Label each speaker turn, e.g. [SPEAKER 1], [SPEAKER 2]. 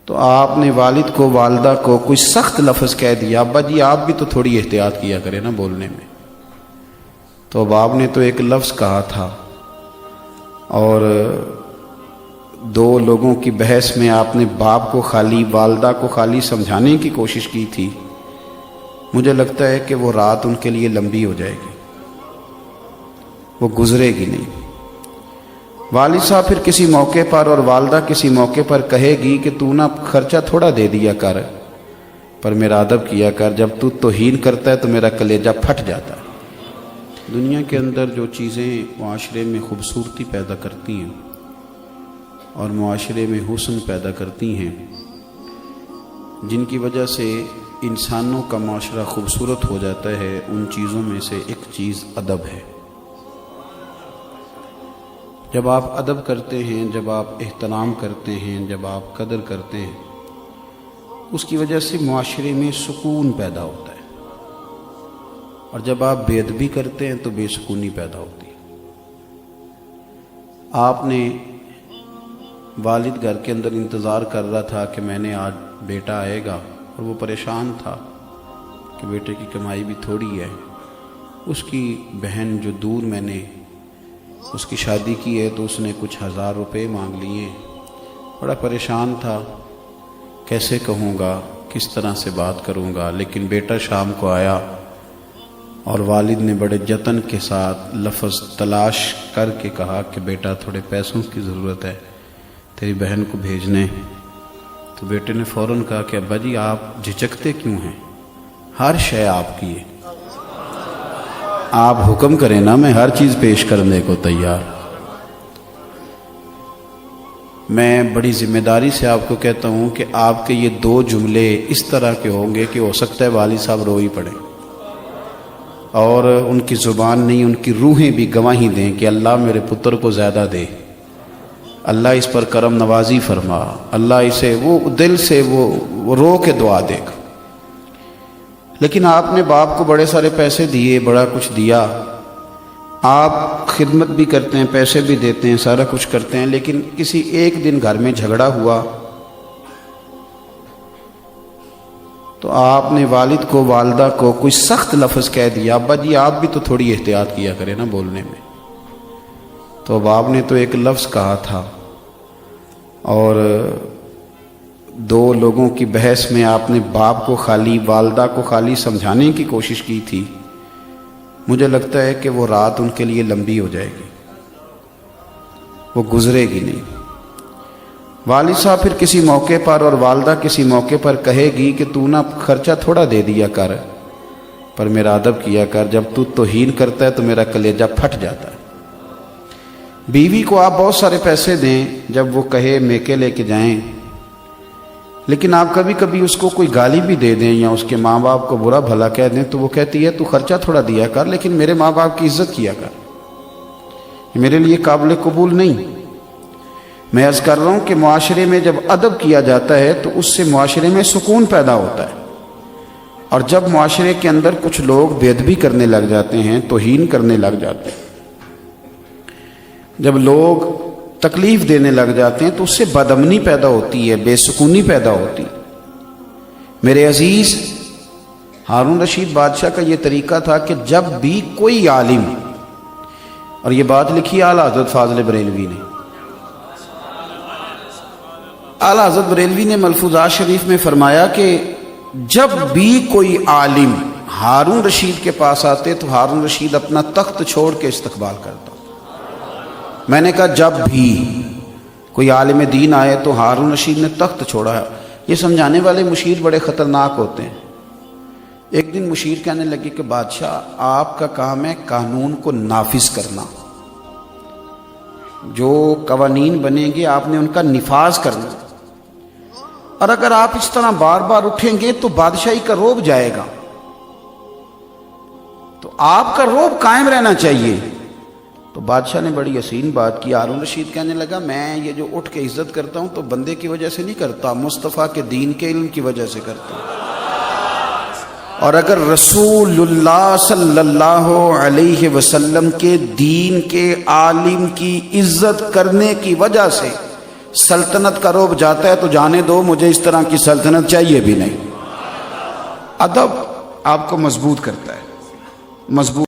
[SPEAKER 1] تو آپ نے والد کو والدہ کو کوئی سخت لفظ کہہ دیا، ابا جی آپ بھی تو تھوڑی احتیاط کیا کرے نا بولنے میں۔ تو اب آپ نے تو ایک لفظ کہا تھا اور دو لوگوں کی بحث میں آپ نے باپ کو خالی والدہ کو خالی سمجھانے کی کوشش کی تھی۔ مجھے لگتا ہے کہ وہ رات ان کے لیے لمبی ہو جائے گی، وہ گزرے گی نہیں۔ والد صاحب پھر کسی موقع پر اور والدہ کسی موقع پر کہے گی کہ تو نا خرچہ تھوڑا دے دیا کر، پر میرا ادب کیا کر، جب تو توہین کرتا ہے تو میرا کلیجہ پھٹ جاتا ہے۔ دنیا کے اندر جو چیزیں معاشرے میں خوبصورتی پیدا کرتی ہیں اور معاشرے میں حسن پیدا کرتی ہیں، جن کی وجہ سے انسانوں کا معاشرہ خوبصورت ہو جاتا ہے، ان چیزوں میں سے ایک چیز ادب ہے۔ جب آپ ادب کرتے ہیں، جب آپ احترام کرتے ہیں، جب آپ قدر کرتے ہیں، اس کی وجہ سے معاشرے میں سکون پیدا ہوتا ہے، اور جب آپ بے ادبی کرتے ہیں تو بے سکونی پیدا ہوتی ہے۔ آپ نے والد گھر کے اندر انتظار کر رہا تھا کہ میں نے آج بیٹا آئے گا، اور وہ پریشان تھا کہ بیٹے کی کمائی بھی تھوڑی ہے۔ اس کی بہن جو دور میں نے اس کی شادی کی ہے تو اس نے کچھ 1000 روپے مانگ لیے، بڑا پریشان تھا، کیسے کہوں گا، کس طرح سے بات کروں گا۔ لیکن بیٹا شام کو آیا اور والد نے بڑے جتن کے ساتھ لفظ تلاش کر کے کہا کہ بیٹا تھوڑے پیسوں کی ضرورت ہے تیری بہن کو بھیجنے۔ تو بیٹے نے فوراً کہا کہ ابا جی آپ جھجکتے کیوں ہیں، ہر شے آپ کی ہے، آپ حکم کریں نا، میں ہر چیز پیش کرنے کو تیار۔ میں بڑی ذمہ داری سے آپ کو کہتا ہوں کہ آپ کے یہ 2 جملے اس طرح کے ہوں گے کہ ہو سکتا ہے والد صاحب رو ہی پڑیں، اور ان کی زبان نہیں، ان کی روحیں بھی گواہی دیں کہ اللہ میرے پتر کو زیادہ دے، اللہ اس پر کرم نوازی فرما، اللہ اسے وہ دل سے وہ رو کے دعا دے گا۔ لیکن آپ نے باپ کو بڑے سارے پیسے دیے، بڑا کچھ دیا، آپ خدمت بھی کرتے ہیں، پیسے بھی دیتے ہیں، سارا کچھ کرتے ہیں، لیکن کسی ایک دن گھر میں جھگڑا ہوا تو آپ نے والد کو والدہ کو کوئی سخت لفظ کہہ دیا، ابا جی آپ بھی تو تھوڑی احتیاط کیا کرے نا بولنے میں۔ تو اب آپ نے تو ایک لفظ کہا تھا اور 2 لوگوں کی بحث میں آپ نے باپ کو خالی والدہ کو خالی سمجھانے کی کوشش کی تھی۔ مجھے لگتا ہے کہ وہ رات ان کے لیے لمبی ہو جائے گی، وہ گزرے گی نہیں۔ والد صاحب پھر کسی موقع پر اور والدہ کسی موقع پر کہے گی کہ تو نا خرچہ تھوڑا دے دیا کر، پر میرا ادب کیا کر، جب تو توہین کرتا ہے تو میرا کلیجہ پھٹ جاتا ہے۔ بیوی کو آپ بہت سارے پیسے دیں، جب وہ کہے میکے لے کے جائیں، لیکن آپ کبھی کبھی اس کو کوئی گالی بھی دے دیں یا اس کے ماں باپ کو برا بھلا کہہ دیں تو وہ کہتی ہے تو خرچہ تھوڑا دیا کر، لیکن میرے ماں باپ کی عزت کیا کر، یہ میرے لیے قابل قبول نہیں۔ میں عرض کر رہا ہوں کہ معاشرے میں جب ادب کیا جاتا ہے تو اس سے معاشرے میں سکون پیدا ہوتا ہے، اور جب معاشرے کے اندر کچھ لوگ بے ادبی کرنے لگ جاتے ہیں، توہین کرنے لگ جاتے ہیں، جب لوگ تکلیف دینے لگ جاتے ہیں تو اس سے بدامنی پیدا ہوتی ہے، بے سکونی پیدا ہوتی ہے۔ میرے عزیز، ہارون رشید بادشاہ کا یہ طریقہ تھا کہ جب بھی کوئی عالم، اور یہ بات لکھی اعلیٰ حضرت فاضل بریلوی نے، اعلیٰ حضرت بریلوی نے ملفوظات شریف میں فرمایا کہ جب بھی کوئی عالم ہارون رشید کے پاس آتے تو ہارون رشید اپنا تخت چھوڑ کے استقبال کرتا۔ میں نے کہا جب بھی کوئی عالم دین آئے تو ہارون رشید نے تخت چھوڑا ہے۔ یہ سمجھانے والے مشیر بڑے خطرناک ہوتے ہیں۔ ایک دن مشیر کہنے لگے کہ بادشاہ آپ کا کام ہے قانون کو نافذ کرنا، جو قوانین بنیں گے آپ نے ان کا نفاذ کرنا، اور اگر آپ اس طرح بار بار اٹھیں گے تو بادشاہی کا رعب جائے گا، تو آپ کا رعب قائم رہنا چاہیے۔ تو بادشاہ نے بڑی حسین بات کی۔ ہارون رشید کہنے لگا میں یہ جو اٹھ کے عزت کرتا ہوں تو بندے کی وجہ سے نہیں کرتا، مصطفیٰ کے دین کے علم کی وجہ سے کرتا ہوں، اور اگر رسول اللہ صلی اللہ علیہ وسلم کے دین کے عالم کی عزت کرنے کی وجہ سے سلطنت کا رعب جاتا ہے تو جانے دو، مجھے اس طرح کی سلطنت چاہیے بھی نہیں۔ ادب آپ کو مضبوط کرتا ہے، مضبوط